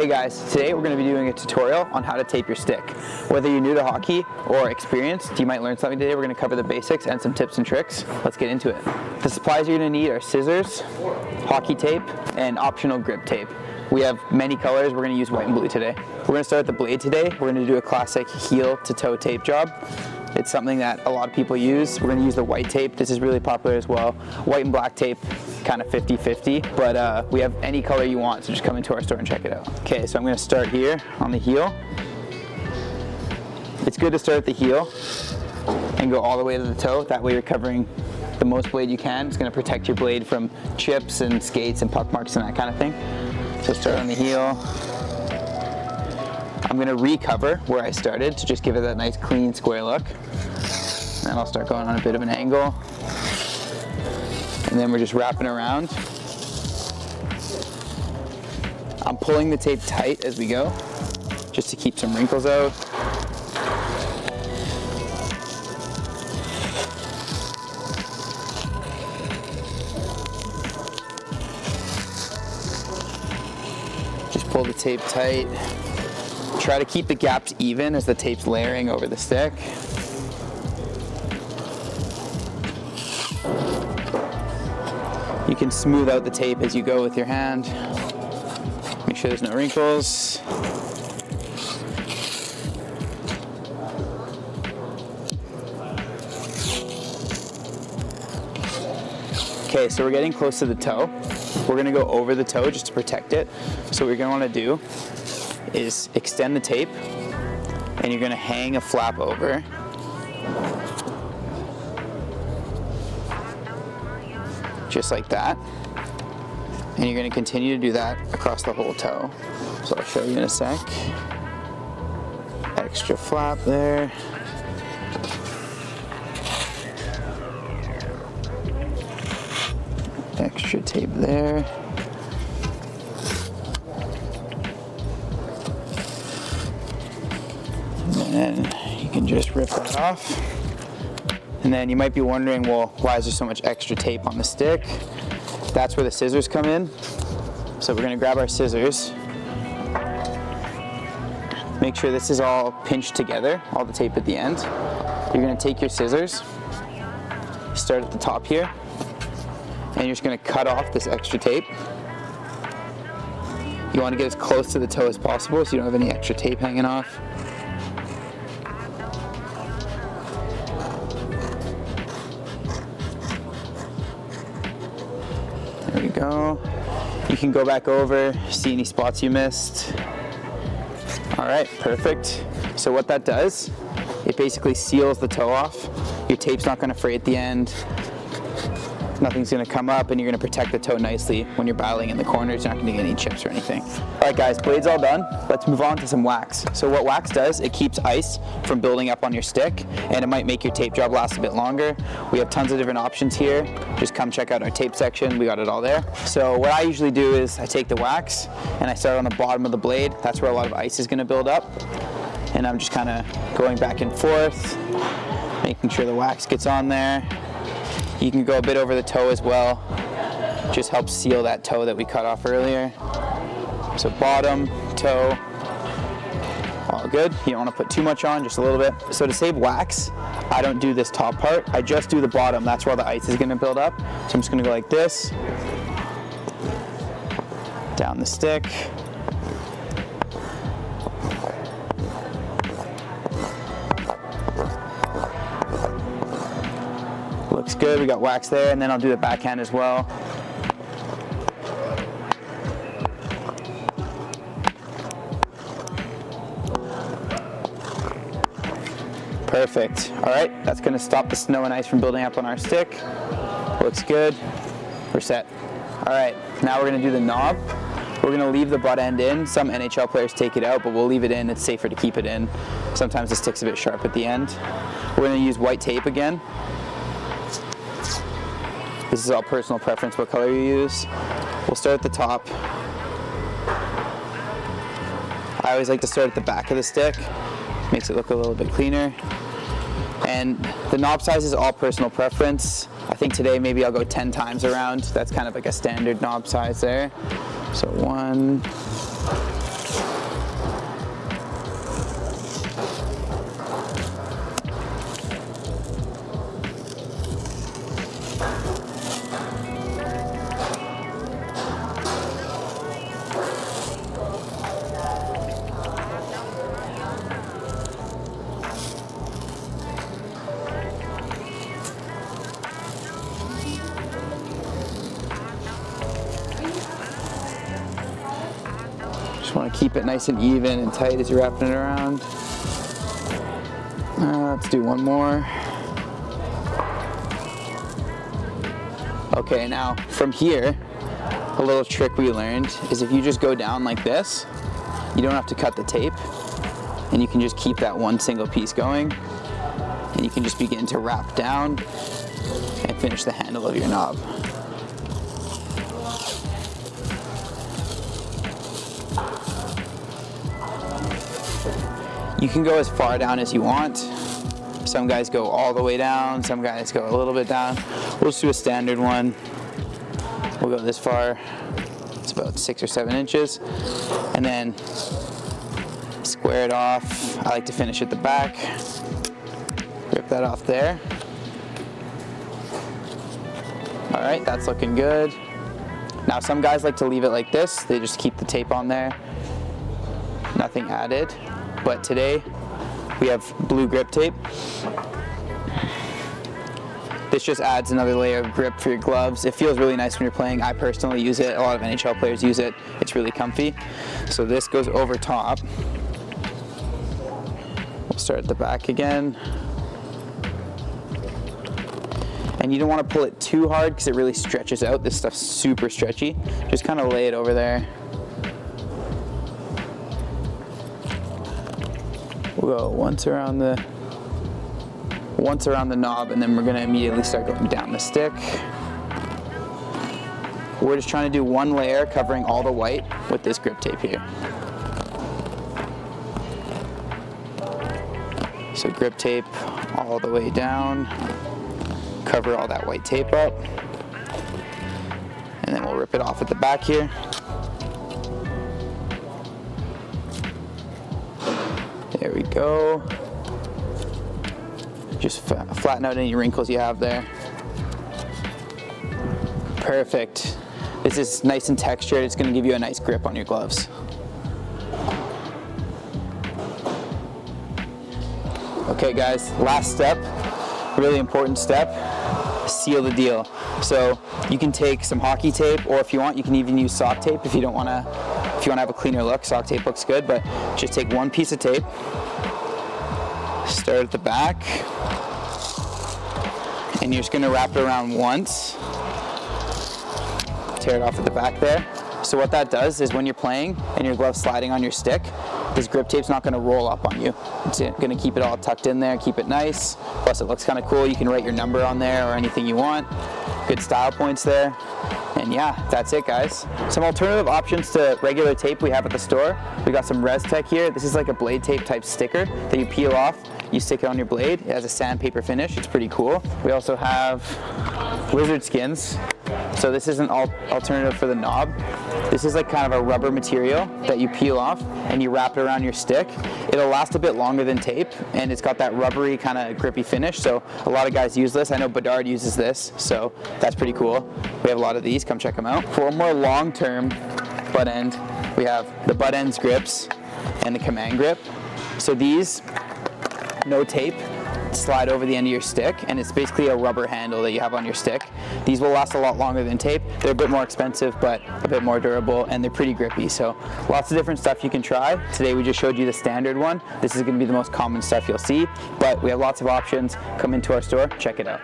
Hey guys, today we're going to be doing a tutorial on how to tape your stick. Whether you're new to hockey or experienced, you might learn something today. We're going to cover the basics and some tips and tricks. Let's get into it. The supplies you're going to need are scissors, hockey tape, and optional grip tape. We have many colors. We're going to use white and blue today. We're going to start with the blade today. We're going to do a classic heel to toe tape job. It's something that a lot of people use. We're going to use the white tape. This is really popular as well. White and black tape, kind of 50-50, but we have any color you want, so just come into our store and check it out. Okay, so I'm going to start here on the heel. It's good to start at the heel and go all the way to the toe. That way you're covering the most blade you can. It's going to protect your blade from chips and skates and puck marks and that kind of thing. So start on the heel. I'm going to recover where I started to just give it that nice clean square look. And then I'll start going on a bit of an angle. And then we're just wrapping around. I'm pulling the tape tight as we go, just to keep some wrinkles out. Just pull the tape tight. Try to keep the gaps even as the tape's layering over the stick. You can smooth out the tape as you go with your hand. Make sure there's no wrinkles. Okay, so we're getting close to the toe. We're gonna go over the toe just to protect it. So what you're gonna wanna do is extend the tape, and you're gonna hang a flap over. Just like that. And you're going to continue to do that across the whole toe. So I'll show you in a sec. Extra flap there. Extra tape there. And then you can just rip that off. And then you might be wondering, well, why is there so much extra tape on the stick? That's where the scissors come in. So we're gonna grab our scissors. Make sure this is all pinched together, all the tape at the end. You're gonna take your scissors, start at the top here, and you're just gonna cut off this extra tape. You wanna get as close to the toe as possible so you don't have any extra tape hanging off. There we go. You can go back over, see any spots you missed. All right, perfect. So what that does, it basically seals the toe off. Your tape's not gonna fray at the end. Nothing's gonna come up, and you're gonna protect the toe nicely when you're battling in the corners. You're not gonna get any chips or anything. All right guys, blade's all done. Let's move on to some wax. So what wax does, it keeps ice from building up on your stick, and it might make your tape job last a bit longer. We have tons of different options here. Just come check out our tape section. We got it all there. So what I usually do is I take the wax and I start on the bottom of the blade. That's where a lot of ice is gonna build up. And I'm just kind of going back and forth, making sure the wax gets on there. You can go a bit over the toe as well. Just helps seal that toe that we cut off earlier. So bottom, toe, all good. You don't want to put too much on, just a little bit. So to save wax, I don't do this top part. I just do the bottom. That's where all the ice is going to build up. So I'm just going to go like this. Down the stick. Looks good, we got wax there, and then I'll do the backhand as well. Perfect. All right, that's gonna stop the snow and ice from building up on our stick. Looks good. We're set. All right, now we're gonna do the knob. We're gonna leave the butt end in. Some NHL players take it out, but we'll leave it in. It's safer to keep it in. Sometimes the stick's a bit sharp at the end. We're gonna use white tape again. This is all personal preference, what color you use. We'll start at the top. I always like to start at the back of the stick. Makes it look a little bit cleaner. And the knob size is all personal preference. I think today maybe I'll go 10 times around. That's kind of like a standard knob size there. So 1, Just want to keep it nice and even and tight as you're wrapping it around. Let's do one more. Okay, now from here, a little trick we learned is if you just go down like this, you don't have to cut the tape, and you can just keep that one single piece going, and you can just begin to wrap down and finish the handle of your knob. You can go as far down as you want. Some guys go all the way down, some guys go a little bit down. We'll just do a standard one. We'll go this far. It's about 6 or 7 inches. And then square it off. I like to finish at the back. Rip that off there. All right, that's looking good. Now some guys like to leave it like this. They just keep the tape on there. Nothing added. But today we have blue grip tape. This just adds another layer of grip for your gloves. It feels really nice when you're playing. I personally use it. A lot of NHL players use it. It's really comfy. So this goes over top. We'll start at the back again. And you don't want to pull it too hard because it really stretches out. This stuff's super stretchy. Just kind of lay it over there. We'll go once around the knob, and then we're going to immediately start going down the stick. We're just trying to do one layer covering all the white with this grip tape here. So grip tape all the way down, cover all that white tape up, and then we'll rip it off at the back here. There we go. Just flatten out any wrinkles you have there. Perfect. This is nice and textured. It's going to give you a nice grip on your gloves. Okay guys, last step, really important step, seal the deal. So you can take some hockey tape, or if you want, you can even use sock tape if you don't want to. If you want to have a cleaner look, sock tape looks good, but just take one piece of tape, start at the back, and you're just going to wrap it around once, tear it off at the back there. So what that does is when you're playing and your glove's sliding on your stick, this grip tape's not going to roll up on you. It's going to keep it all tucked in there, keep it nice. Plus it looks kind of cool. You can write your number on there or anything you want. Good style points there. And yeah, that's it guys. Some alternative options to regular tape we have at the store. We got some ResTech here. This is like a blade tape type sticker that you peel off. You stick it on your blade. It has a sandpaper finish. It's pretty cool. We also have lizard skins. So this is an alternative for the knob. This is like kind of a rubber material that you peel off and you wrap it around your stick. It'll last a bit longer than tape, and it's got that rubbery kind of grippy finish. So a lot of guys use this. I know Bedard uses this, so that's pretty cool. We have a lot of these. Come check them out. For a more long-term butt end, we have the butt ends grips and the command grip. So these, no tape, slide over the end of your stick, and it's basically a rubber handle that you have on your stick. These will last a lot longer than tape. They're a bit more expensive, but a bit more durable, and they're pretty grippy. So lots of different stuff you can try. Today we just showed you the standard one. This is going to be the most common stuff you'll see, but we have lots of options. Come into our store, check it out.